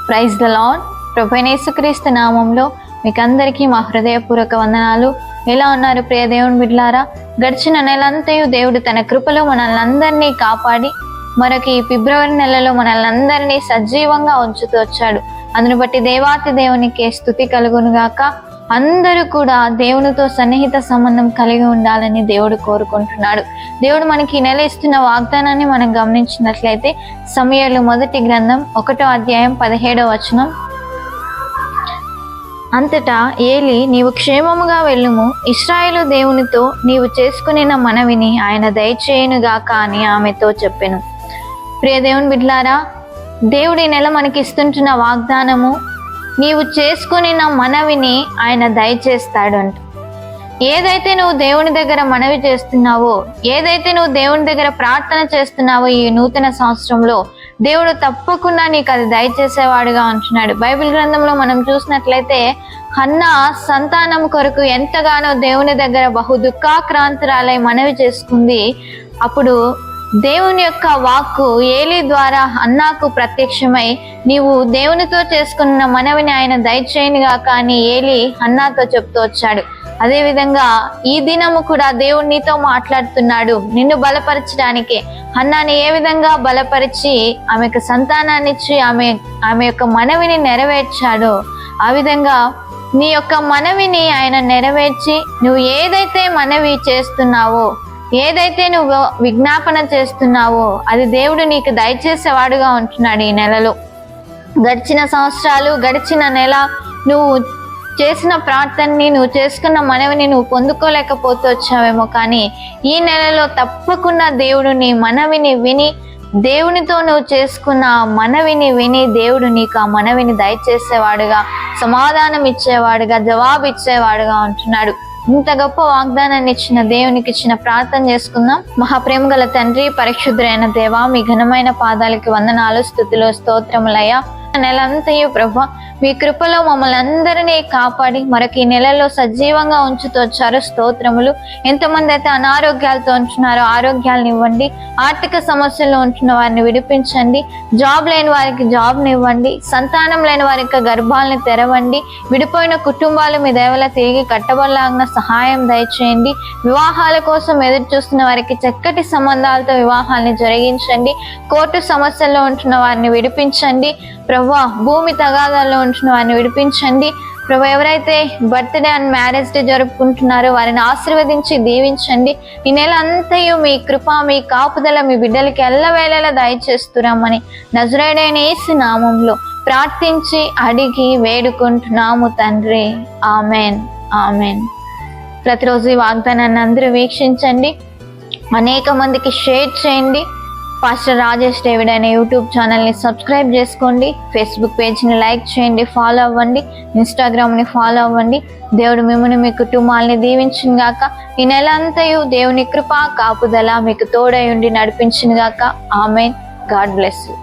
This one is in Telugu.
Praise the lord. ప్రభువైన యేసుక్రీస్తు నామంలో మీకు అందరికీ మా హృదయపూర్వక వందనాలు. ఎలా ఉన్నారు ప్రియ దేవుని బిడ్డలారా? గడిచిన నెలంతయు దేవుడు తన కృపలో మనల్ని అందరినీ కాపాడి మరొక ఈ ఫిబ్రవరి నెలలో మనల్ని అందరినీ సజీవంగా ఉంచుతూ వచ్చాడు. అందును బట్టి దేవాతి దేవునికి స్తుతి కలుగునుగాక. అందరూ కూడా దేవునితో సన్నిహిత సంబంధం కలిగి ఉండాలని దేవుడు కోరుకుంటున్నాడు. దేవుడు మనకి ఈ నెల ఇస్తున్న వాగ్దానాన్ని మనం గమనించినట్లయితే సమూయేలు మొదటి గ్రంథం 1వ అధ్యాయం 17వ వచనం. అంతటా ఏలి, నీవు క్షేమముగా వెళ్ళుము, ఇశ్రాయేలు దేవునితో నీవు చేసుకునిన మనవిని ఆయన దయచేయునుగాక అని ఆమెతో చెప్పెను. ప్రియ దేవుని బిడ్డలారా, దేవుడి నెల మనకి ఇస్తుంటున్న వాగ్దానము, నీవు చేసుకునిన మనవిని ఆయన దయచేస్తాడు అంట. ఏదైతే నువ్వు దేవుని దగ్గర మనవి చేస్తున్నావో, ఏదైతే నువ్వు దేవుని దగ్గర ప్రార్థన చేస్తున్నావో ఈ నూతన సంవత్సరంలో దేవుడు తప్పకుండా నీకు అది దయచేసేవాడుగా ఉంటున్నాడు. బైబిల్ గ్రంథంలో మనం చూసినట్లయితే హన్నా సంతానం కొరకు ఎంతగానో దేవుని దగ్గర బహు దుఃఖాక్రాంతురాలై మనవి చేసుకుంది. అప్పుడు దేవుని యొక్క వాక్కు ఏలీ ద్వారా హన్నాకు ప్రత్యక్షమై, నీవు దేవునితో చేసుకున్న మనవిని ఆయన దయచేయనుగాక అని ఏలీ హన్నాతో చెప్తూ వచ్చాడు. అదేవిధంగా ఈ దినము కూడా దేవుడు నీతో మాట్లాడుతున్నాడు. నిన్ను బలపరచడానికే హన్నాని ఏ విధంగా బలపరిచి ఆమెకు సంతానాన్ని ఇచ్చి ఆమె యొక్క మనవిని నెరవేర్చాడో, ఆ విధంగా నీ యొక్క మనవిని ఆయన నెరవేర్చి నువ్వు ఏదైతే మనవి చేస్తున్నావో, ఏదైతే నువ్వు విజ్ఞాపన చేస్తున్నావో అది దేవుడు నీకు దయచేసేవాడుగా ఉంటున్నాడు. ఈ నెలలో గడిచిన సంవత్సరాలు, గడిచిన నెల నువ్వు చేసిన ప్రార్థనని, నువ్వు చేసుకున్న మనవిని నువ్వు పొందుకోలేకపోతూ వచ్చావేమో, కానీ ఈ నెలలో తప్పకుండా దేవుడు నీ మనవిని విని, దేవునితో నువ్వు చేసుకున్న మనవిని విని దేవుడు నీకు ఆ మనవిని దయచేసేవాడుగా, సమాధానం ఇచ్చేవాడుగా, జవాబు ఇచ్చేవాడుగా ఉంటున్నాడు. ఇంత గొప్ప వాగ్దానాన్ని ఇచ్చిన దేవునికి ఇచ్చిన ప్రార్థన చేసుకుందాం. మహాప్రేమ గల తండ్రి, పరిశుద్ధులైన దేవా, మీ ఘనమైన పాదాలకి వందనాలు, స్తుతులు, స్తోత్రములయ్యా. నెలంతయు ప్రభా మీ కృపలో మమ్మల్ని అందరినీ కాపాడి మరొక ఈ నెలలో సజీవంగా ఉంచుతూ వచ్చారు. స్తోత్రములు. ఎంతమంది అయితే అనారోగ్యాలతో ఉంటున్నారో ఆరోగ్యాలను ఇవ్వండి, ఆర్థిక సమస్యల్లో ఉంటున్న వారిని విడిపించండి, జాబ్ లేని వారికి జాబ్ని ఇవ్వండి, సంతానం లేని వారికి గర్భాలను తెరవండి, విడిపోయిన కుటుంబాలు మీ దయవల్ల తిరిగి కట్టబడలాగిన సహాయం దయచేయండి, వివాహాల కోసం ఎదురు చూస్తున్న వారికి చక్కటి సంబంధాలతో వివాహాలని జరిగించండి, కోర్టు సమస్యల్లో ఉంటున్న వారిని విడిపించండి ప్రభా, భూమి తగాదాల్లో ఉంటున్న వారిని విడిపించండి ప్రభా. ఎవరైతే బర్త్డే అండ్ మ్యారేజ్ డే జరుపుకుంటున్నారో వారిని ఆశీర్వదించి దీవించండి. ఈ నెల అంతయు మీ కృప, మీ కాపుదల మీ బిడ్డలకి ఎల్లవేళలా దయచేస్తున్నామని నజరేయుడైన యేసు నామంలో ప్రార్థించి అడిగి వేడుకుంటున్నాము తండ్రి. Amen, amen. ప్రతిరోజు ఈ వాగ్దానాన్ని అందరూ వీక్షించండి, అనేక మందికి షేర్ చేయండి. పాస్టర్ రాజేష్ డేవిడ్ అనే యూట్యూబ్ ఛానల్ని సబ్స్క్రైబ్ చేసుకోండి, ఫేస్బుక్ పేజ్ని లైక్ చేయండి, ఫాలో అవ్వండి, ఇన్స్టాగ్రామ్ని ఫాలో అవ్వండి. దేవుడు మిమ్మల్ని మీ కుటుంబాలని దీవించును గాక. ఈ నెల అంతయు దేవుని కృప, కాపుదల మీకు తోడై ఉండి నడిపించును గాక. ఆమెన్. God bless you.